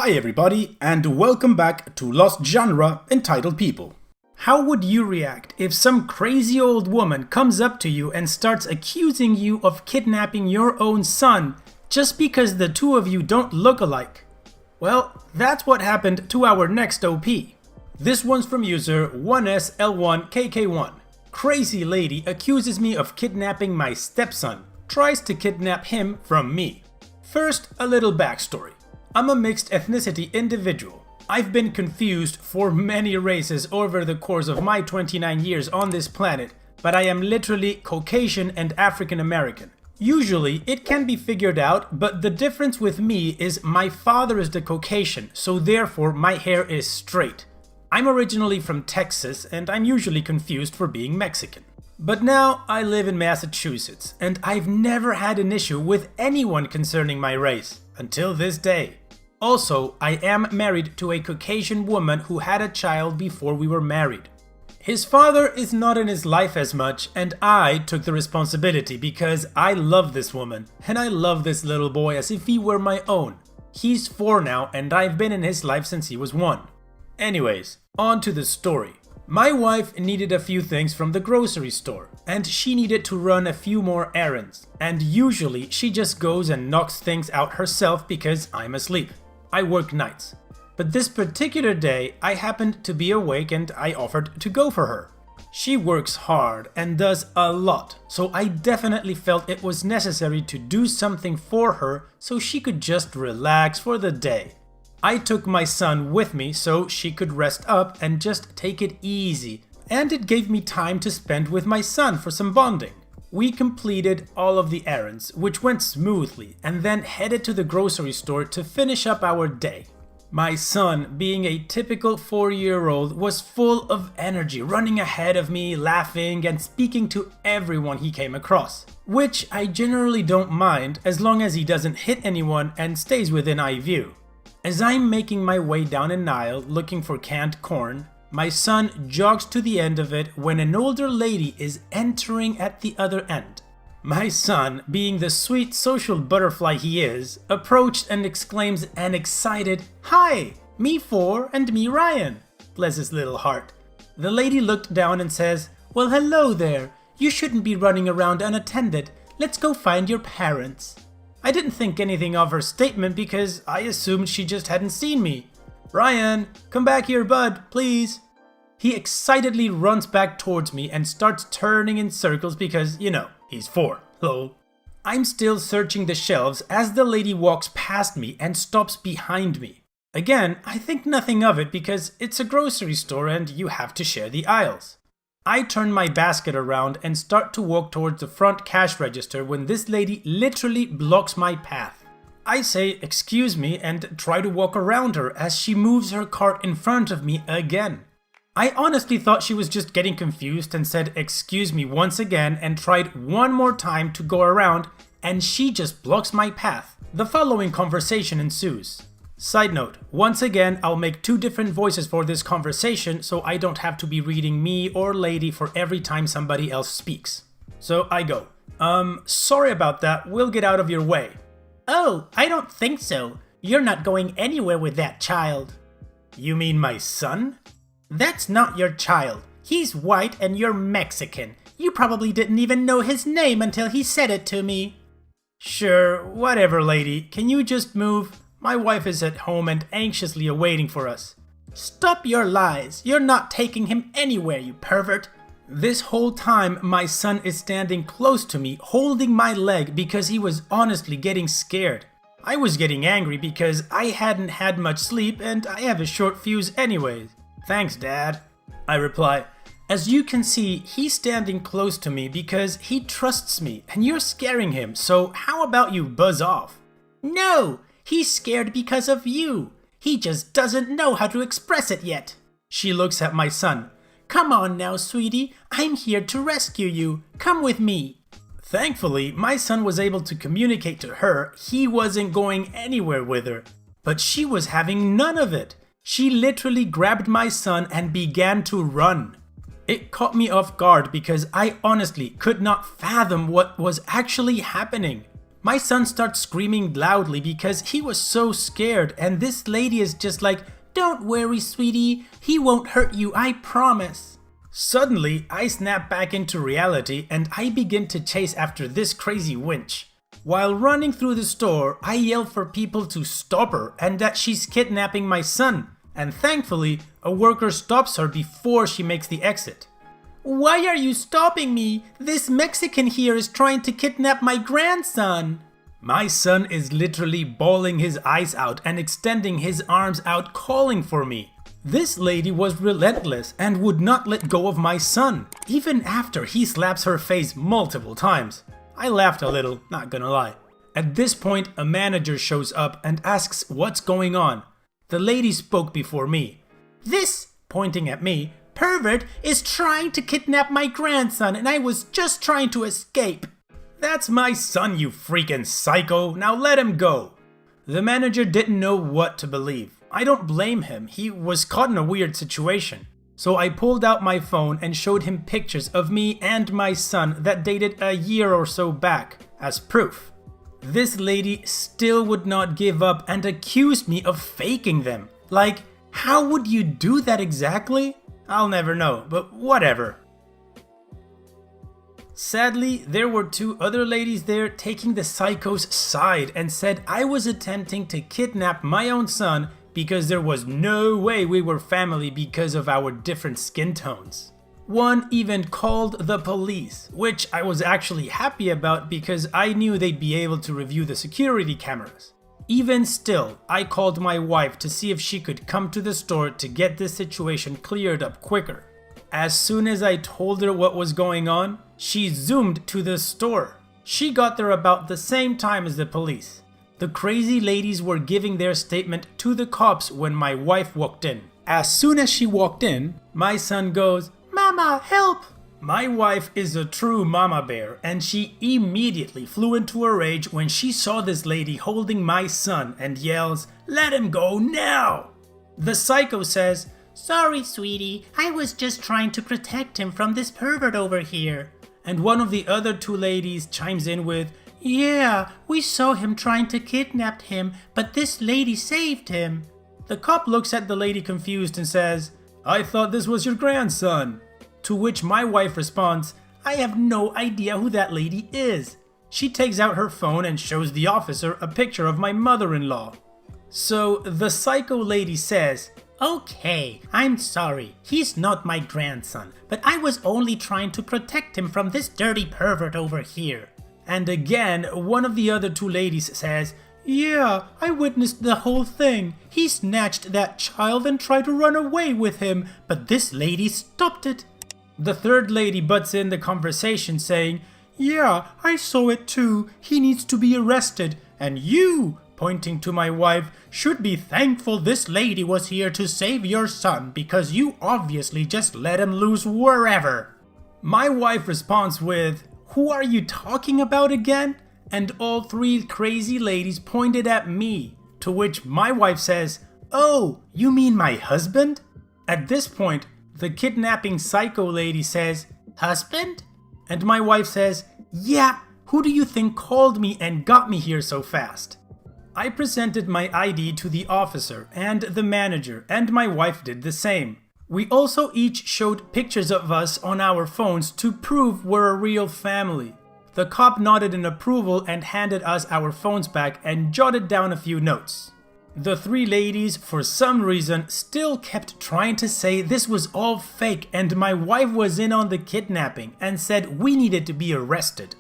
Hi everybody, and welcome back to Lost Genre Entitled People. How would you react if some crazy old woman comes up to you and starts accusing you of kidnapping your own son just because the two of you don't look alike? Well, that's what happened to our next OP. This one's from user 1SL1KK1. Crazy lady accuses me of kidnapping my stepson, tries to kidnap him from me. First, a little backstory. I'm a mixed ethnicity individual. I've been confused for many races over the course of my 29 years on this planet, but I am literally Caucasian and African American. Usually, it can be figured out, but the difference with me is my father is the Caucasian, so therefore my hair is straight. I'm originally from Texas, and I'm usually confused for being Mexican. But now I live in Massachusetts, and I've never had an issue with anyone concerning my race, until this day. Also, I am married to a Caucasian woman who had a child before we were married. His father is not in his life as much, and I took the responsibility because I love this woman, and I love this little boy as if he were my own. He's 4 now, and I've been in his life since he was 1. Anyways, on to the story. My wife needed a few things from the grocery store, and she needed to run a few more errands, and usually she just goes and knocks things out herself because I'm asleep. I work nights. But this particular day, I happened to be awake and I offered to go for her. She works hard and does a lot, so I definitely felt it was necessary to do something for her so she could just relax for the day. I took my son with me so she could rest up and just take it easy, and it gave me time to spend with my son for some bonding. We completed all of the errands, which went smoothly, and then headed to the grocery store to finish up our day. My son, being a typical 4-year-old, was full of energy, running ahead of me, laughing and speaking to everyone he came across, which I generally don't mind as long as he doesn't hit anyone and stays within eye view. As I'm making my way down an aisle looking for canned corn, my son jogs to the end of it when an older lady is entering at the other end. My son, being the sweet social butterfly he is, approached and exclaims an excited, "Hi, me 4 and me Ryan." Bless his little heart. The lady looked down and says, "Well, hello there. You shouldn't be running around unattended. Let's go find your parents." I didn't think anything of her statement because I assumed she just hadn't seen me. "Ryan, come back here, bud, please." He excitedly runs back towards me and starts turning in circles because, he's 4, lol. I'm still searching the shelves as the lady walks past me and stops behind me. Again, I think nothing of it because it's a grocery store and you have to share the aisles. I turn my basket around and start to walk towards the front cash register when this lady literally blocks my path. I say, "Excuse me," and try to walk around her as she moves her cart in front of me again. I honestly thought she was just getting confused and said "excuse me" once again and tried one more time to go around, and she just blocks my path. The following conversation ensues. Side note, once again I'll make 2 different voices for this conversation so I don't have to be reading me or lady for every time somebody else speaks. So I go, sorry about that, we'll get out of your way." "Oh, I don't think so. You're not going anywhere with that child." "You mean my son?" "That's not your child. He's white and you're Mexican. You probably didn't even know his name until he said it to me." "Sure, whatever, lady. Can you just move? My wife is at home and anxiously awaiting for us." "Stop your lies. You're not taking him anywhere, you pervert." This whole time, my son is standing close to me, holding my leg because he was honestly getting scared. I was getting angry because I hadn't had much sleep and I have a short fuse anyways. "Thanks, Dad," I reply. As you can see, he's standing close to me because he trusts me and you're scaring him, so how about you buzz off? "No, he's scared because of you. He just doesn't know how to express it yet." She looks at my son. "Come on now, sweetie. I'm here to rescue you. Come with me." Thankfully, my son was able to communicate to her he wasn't going anywhere with her, but she was having none of it. She literally grabbed my son and began to run. It caught me off guard because I honestly could not fathom what was actually happening. My son starts screaming loudly because he was so scared, and this lady is just like, "Don't worry, sweetie, he won't hurt you, I promise." Suddenly, I snap back into reality and I begin to chase after this crazy wench. While running through the store, I yell for people to stop her and that she's kidnapping my son, and thankfully, a worker stops her before she makes the exit. "Why are you stopping me? This Mexican here is trying to kidnap my grandson." My son is literally bawling his eyes out and extending his arms out calling for me. This lady was relentless and would not let go of my son, even after he slaps her face multiple times. I laughed a little, not gonna lie. At this point, a manager shows up and asks what's going on. The lady spoke before me. "This," pointing at me, "pervert is trying to kidnap my grandson and I was just trying to escape." "That's my son, you freaking psycho, now let him go." The manager didn't know what to believe. I don't blame him, he was caught in a weird situation. So I pulled out my phone and showed him pictures of me and my son that dated a year or so back, as proof. This lady still would not give up and accused me of faking them. Like, how would you do that exactly? I'll never know, but whatever. Sadly, there were two other ladies there taking the psycho's side and said I was attempting to kidnap my own son because there was no way we were family because of our different skin tones. One even called the police, which I was actually happy about because I knew they'd be able to review the security cameras. Even still, I called my wife to see if she could come to the store to get this situation cleared up quicker. As soon as I told her what was going on, she zoomed to the store. She got there about the same time as the police. The crazy ladies were giving their statement to the cops when my wife walked in. As soon as she walked in, my son goes, "Mama, help!" My wife is a true mama bear, and she immediately flew into a rage when she saw this lady holding my son and yells, "Let him go now!" The psycho says, "Sorry, sweetie, I was just trying to protect him from this pervert over here." And one of the other two ladies chimes in with, "Yeah, we saw him trying to kidnap him, but this lady saved him." The cop looks at the lady confused and says, "I thought this was your grandson." To which my wife responds, "I have no idea who that lady is." She takes out her phone and shows the officer a picture of my mother-in-law. So the psycho lady says, "Okay, I'm sorry, he's not my grandson, but I was only trying to protect him from this dirty pervert over here." And again, one of the other two ladies says, "Yeah, I witnessed the whole thing. He snatched that child and tried to run away with him, but this lady stopped it." The third lady butts in the conversation saying, "Yeah, I saw it too. He needs to be arrested. And you," pointing to my wife, "should be thankful this lady was here to save your son because you obviously just let him loose wherever." My wife responds with, "Who are you talking about again?" And all three crazy ladies pointed at me, to which my wife says, "Oh, you mean my husband?" At this point, the kidnapping psycho lady says, "Husband?" And my wife says, "Yeah, who do you think called me and got me here so fast?" I presented my ID to the officer and the manager, and my wife did the same. We also each showed pictures of us on our phones to prove we're a real family. The cop nodded in approval and handed us our phones back and jotted down a few notes. The three ladies, for some reason, still kept trying to say this was all fake and my wife was in on the kidnapping and said we needed to be arrested.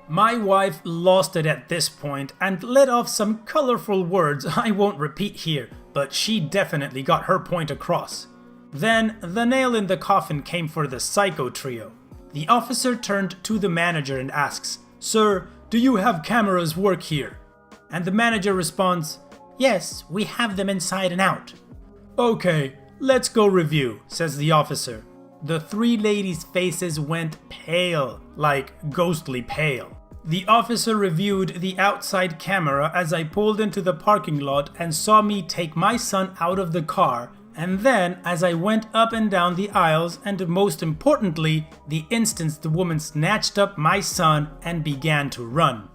My wife lost it at this point and let off some colorful words I won't repeat here, but she definitely got her point across. Then the nail in the coffin came for the psycho trio. The officer turned to the manager and asks, "Sir, do you have cameras work here?" And the manager responds, "Yes, we have them inside and out." "Okay, let's go review," says the officer. The three ladies' faces went pale, like ghostly pale. The officer reviewed the outside camera as I pulled into the parking lot and saw me take my son out of the car, and then as I went up and down the aisles, and most importantly, the instant the woman snatched up my son and began to run.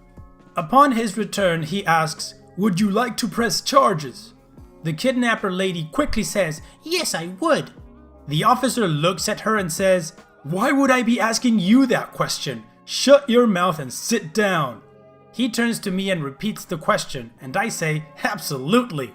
Upon his return, he asks, "Would you like to press charges?" The kidnapper lady quickly says, "Yes, I would." The officer looks at her and says, "Why would I be asking you that question? Shut your mouth and sit down." He turns to me and repeats the question, and I say, "Absolutely."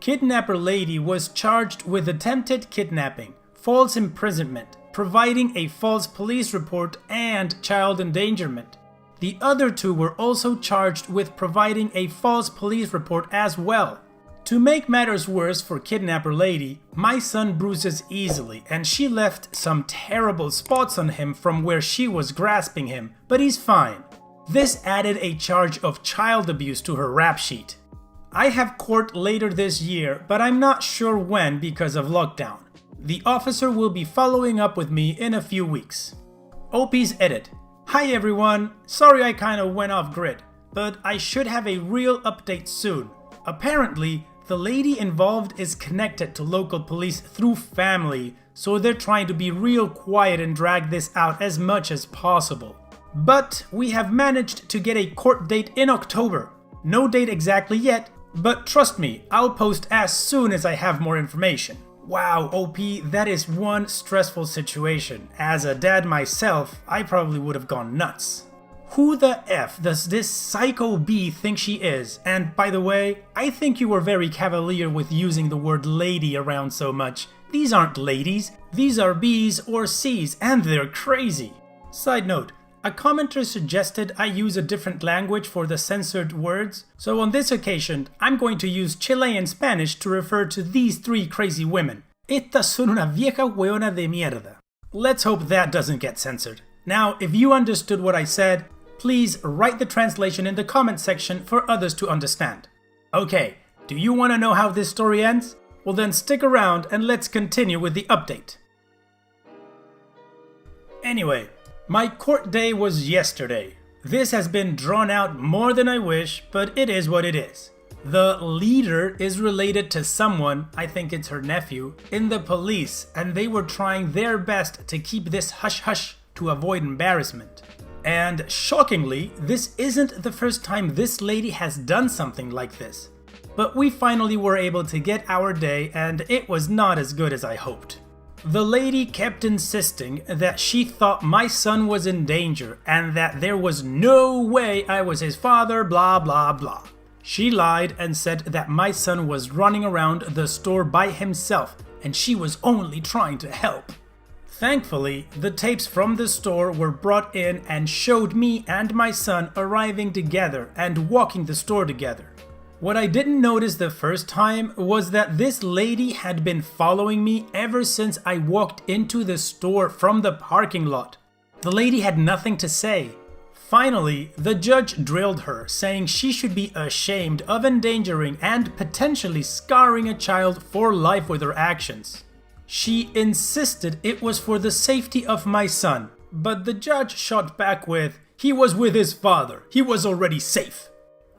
Kidnapper lady was charged with attempted kidnapping, false imprisonment, providing a false police report, and child endangerment. The other two were also charged with providing a false police report as well. To make matters worse for kidnapper lady, my son bruises easily, and she left some terrible spots on him from where she was grasping him, but he's fine. This added a charge of child abuse to her rap sheet. I have court later this year, but I'm not sure when because of lockdown. The officer will be following up with me in a few weeks. OP's edit. Hi everyone, sorry I kinda went off grid, but I should have a real update soon. Apparently, the lady involved is connected to local police through family, so they're trying to be real quiet and drag this out as much as possible. But we have managed to get a court date in October. No date exactly yet, but trust me, I'll post as soon as I have more information. Wow, OP, that is one stressful situation. As a dad myself, I probably would have gone nuts. Who the F does this psycho bee think she is? And by the way, I think you were very cavalier with using the word lady around so much. These aren't ladies, these are B's or C's, and they're crazy. Side note, a commenter suggested I use a different language for the censored words, so on this occasion, I'm going to use Chilean Spanish to refer to these three crazy women. Estas son una vieja hueona de mierda. Let's hope that doesn't get censored. Now, if you understood what I said, please write the translation in the comment section for others to understand. Okay, do you want to know how this story ends? Well then stick around and let's continue with the update. Anyway, my court day was yesterday. This has been drawn out more than I wish, but it is what it is. The leader is related to someone, I think it's her nephew, in the police, and they were trying their best to keep this hush-hush to avoid embarrassment. And shockingly, this isn't the first time this lady has done something like this. But we finally were able to get our day, and it was not as good as I hoped. The lady kept insisting that she thought my son was in danger and that there was no way I was his father, blah blah blah. She lied and said that my son was running around the store by himself and she was only trying to help. Thankfully, the tapes from the store were brought in and showed me and my son arriving together and walking the store together. What I didn't notice the first time was that this lady had been following me ever since I walked into the store from the parking lot. The lady had nothing to say. Finally, the judge drilled her, saying she should be ashamed of endangering and potentially scarring a child for life with her actions. She insisted it was for the safety of my son, but the judge shot back with, "He was with his father, he was already safe."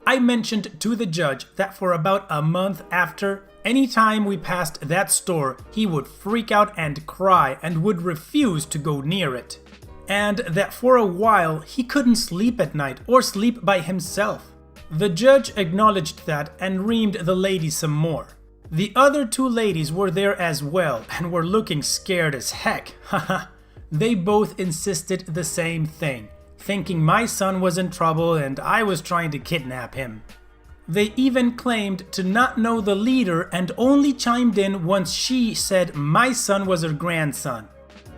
I mentioned to the judge that for about a month after, anytime we passed that store, he would freak out and cry and would refuse to go near it. And that for a while, he couldn't sleep at night or sleep by himself. The judge acknowledged that and reamed the lady some more. The other two ladies were there as well and were looking scared as heck. Haha. They both insisted the same thing, thinking my son was in trouble and I was trying to kidnap him. They even claimed to not know the leader and only chimed in once she said my son was her grandson.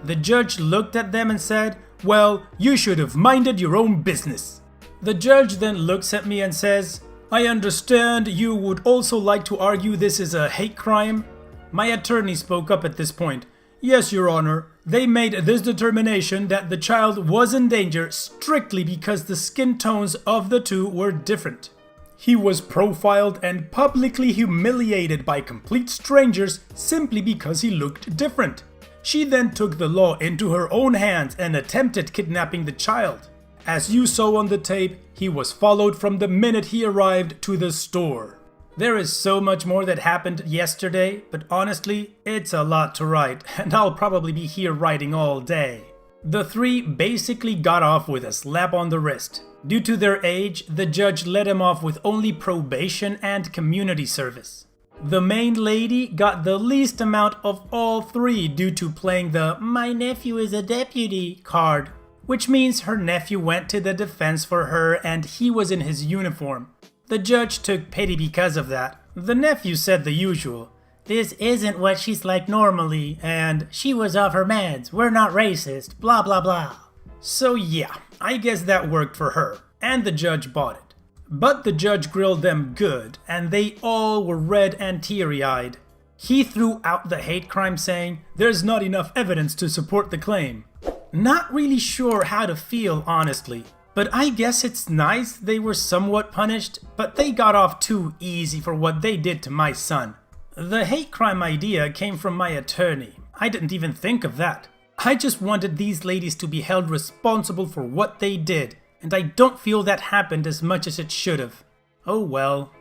The judge looked at them and said, "Well, you should have minded your own business." The judge then looks at me and says, "I understand you would also like to argue this is a hate crime?" My attorney spoke up at this point. "Yes, Your Honor. They made this determination that the child was in danger strictly because the skin tones of the two were different. He was profiled and publicly humiliated by complete strangers simply because he looked different. She then took the law into her own hands and attempted kidnapping the child. As you saw on the tape, he was followed from the minute he arrived to the store." There is so much more that happened yesterday, but honestly, it's a lot to write, and I'll probably be here writing all day. The three basically got off with a slap on the wrist. Due to their age, the judge let him off with only probation and community service. The main lady got the least amount of all three due to playing the "my nephew is a deputy" card, which means her nephew went to the defense for her and he was in his uniform. The judge took pity because of that. The nephew said the usual, "This isn't what she's like normally," and "she was off her meds, we're not racist, blah blah blah." So yeah, I guess that worked for her, and the judge bought it. But the judge grilled them good, and they all were red and teary-eyed. He threw out the hate crime saying, "There's not enough evidence to support the claim." Not really sure how to feel, honestly. But I guess it's nice they were somewhat punished, but they got off too easy for what they did to my son. The hate crime idea came from my attorney. I didn't even think of that. I just wanted these ladies to be held responsible for what they did, and I don't feel that happened as much as it should have. Oh well.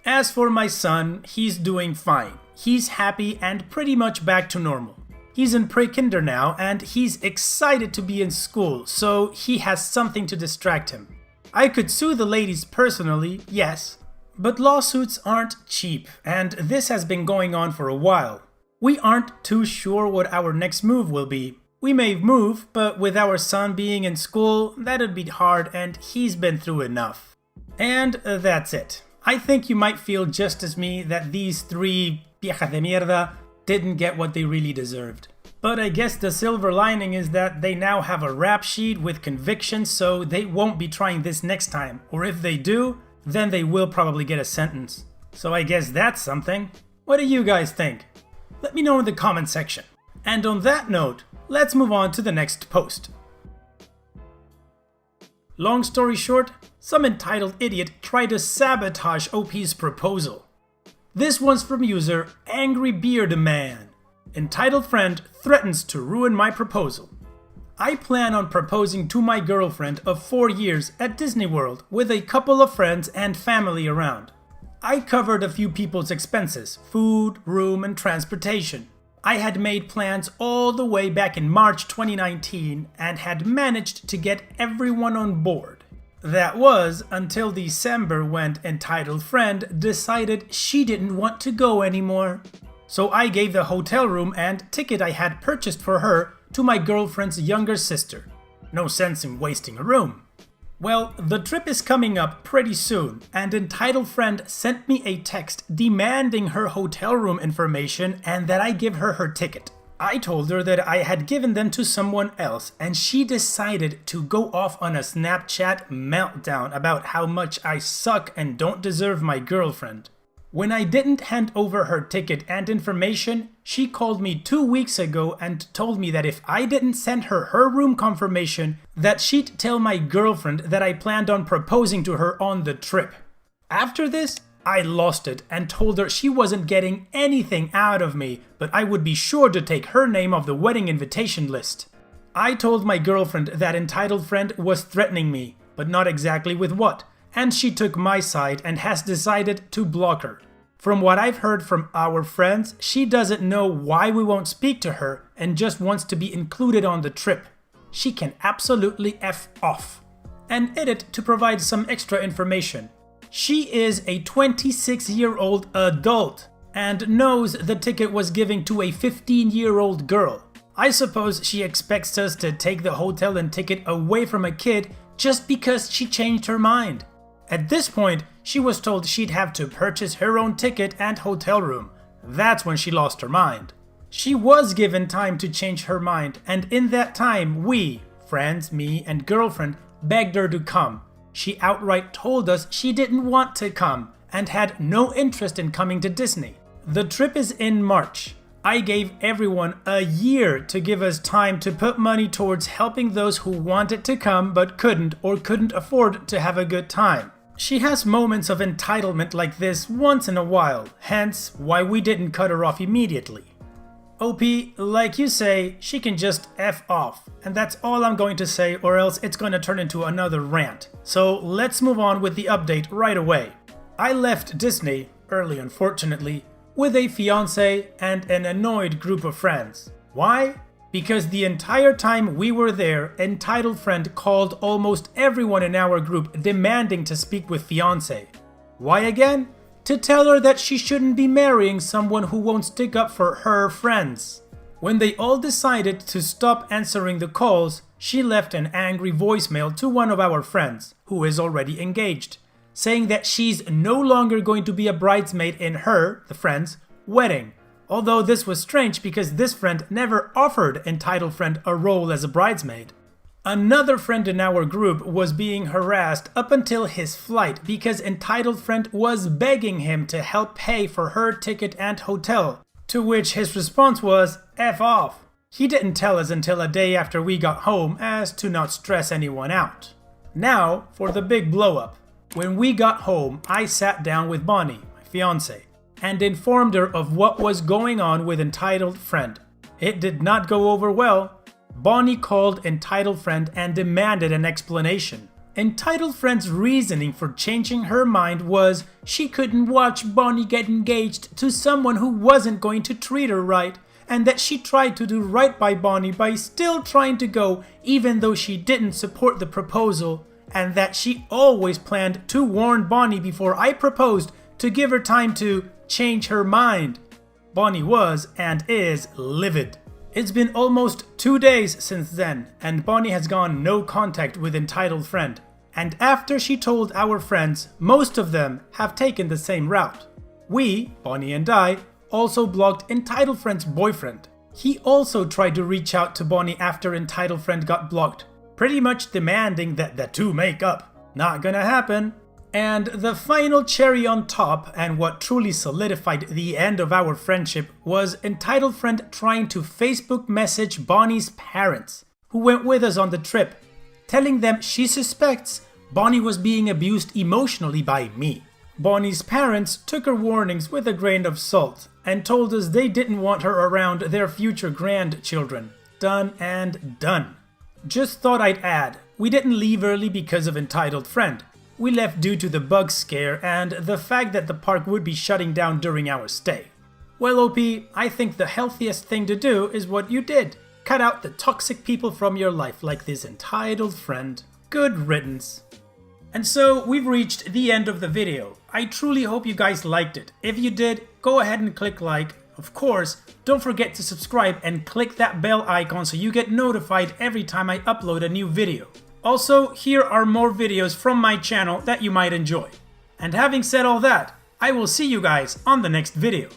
As for my son, he's doing fine. He's happy and pretty much back to normal. He's in pre-kinder now and he's excited to be in school, so he has something to distract him. I could sue the ladies personally, yes, but lawsuits aren't cheap, and this has been going on for a while. We aren't too sure what our next move will be. We may move, but with our son being in school, that'd be hard and he's been through enough. And that's it. I think you might feel just as me that these three viejas de mierda didn't get what they really deserved. But I guess the silver lining is that they now have a rap sheet with convictions, so they won't be trying this next time. Or if they do, then they will probably get a sentence. So I guess that's something. What do you guys think? Let me know in the comment section. And on that note, let's move on to the next post. Long story short, some entitled idiot tried to sabotage OP's proposal. This one's from user Angry Beard Man. Entitled friend threatens to ruin my proposal. I plan on proposing to my girlfriend of 4 years at Disney World with a couple of friends and family around. I covered a few people's expenses, food, room, and transportation. I had made plans all the way back in March 2019 and had managed to get everyone on board. That was until December when entitled friend decided she didn't want to go anymore. So I gave the hotel room and ticket I had purchased for her to my girlfriend's younger sister. No sense in wasting a room. Well, the trip is coming up pretty soon, and entitled friend sent me a text demanding her hotel room information and that I give her her ticket. I told her that I had given them to someone else, and she decided to go off on a Snapchat meltdown about how much I suck and don't deserve my girlfriend. When I didn't hand over her ticket and information, she called me 2 weeks ago and told me that if I didn't send her room confirmation, that she'd tell my girlfriend that I planned on proposing to her on the trip. After this, I lost it and told her she wasn't getting anything out of me, but I would be sure to take her name off the wedding invitation list. I told my girlfriend that entitled friend was threatening me, but not exactly with what, and she took my side and has decided to block her. From what I've heard from our friends, she doesn't know why we won't speak to her and just wants to be included on the trip. She can absolutely F off. And edit to provide some extra information. She is a 26-year-old adult and knows the ticket was given to a 15-year-old girl. I suppose she expects us to take the hotel and ticket away from a kid just because she changed her mind. At this point, she was told she'd have to purchase her own ticket and hotel room. That's when she lost her mind. She was given time to change her mind, and in that time we, friends, me and girlfriend, begged her to come. She outright told us she didn't want to come and had no interest in coming to Disney. The trip is in March. I gave everyone a year to give us time to put money towards helping those who wanted to come but couldn't or couldn't afford to have a good time. She has moments of entitlement like this once in a while, hence why we didn't cut her off immediately. OP, like you say, she can just F off, and that's all I'm going to say, or else it's going to turn into another rant. So let's move on with the update right away. I left Disney, early unfortunately, with a fiancé and an annoyed group of friends. Why? Because the entire time we were there, entitled friend called almost everyone in our group demanding to speak with fiancé. Why again? To tell her that she shouldn't be marrying someone who won't stick up for her friends. When they all decided to stop answering the calls, she left an angry voicemail to one of our friends, who is already engaged, saying that she's no longer going to be a bridesmaid in her, the friend's, wedding. Although this was strange because this friend never offered entitled friend a role as a bridesmaid. Another friend in our group was being harassed up until his flight because entitled friend was begging him to help pay for her ticket and hotel, to which his response was, F off. He didn't tell us until a day after we got home as to not stress anyone out. Now for the big blow up. When we got home, I sat down with Bonnie, my fiancée, and informed her of what was going on with entitled friend. It did not go over well. Bonnie called entitled friend and demanded an explanation. Entitled friend's reasoning for changing her mind was she couldn't watch Bonnie get engaged to someone who wasn't going to treat her right, and that she tried to do right by Bonnie by still trying to go even though she didn't support the proposal, and that she always planned to warn Bonnie before I proposed to give her time to change her mind. Bonnie was and is livid. It's been almost 2 days since then, and Bonnie has gone no contact with entitled friend. And after she told our friends, most of them have taken the same route. We, Bonnie and I, also blocked entitled friend's boyfriend. He also tried to reach out to Bonnie after entitled friend got blocked, pretty much demanding that the two make up. Not gonna happen. And the final cherry on top, and what truly solidified the end of our friendship, was entitled friend trying to Facebook message Bonnie's parents, who went with us on the trip, telling them she suspects Bonnie was being abused emotionally by me. Bonnie's parents took her warnings with a grain of salt and told us they didn't want her around their future grandchildren. Done and done. Just thought I'd add, we didn't leave early because of entitled friend. We left due to the bug scare and the fact that the park would be shutting down during our stay. Well, OP, I think the healthiest thing to do is what you did. Cut out the toxic people from your life like this entitled friend. Good riddance. And so we've reached the end of the video. I truly hope you guys liked it. If you did, go ahead and click like. Of course, don't forget to subscribe and click that bell icon so you get notified every time I upload a new video. Also, here are more videos from my channel that you might enjoy. And having said all that, I will see you guys on the next video.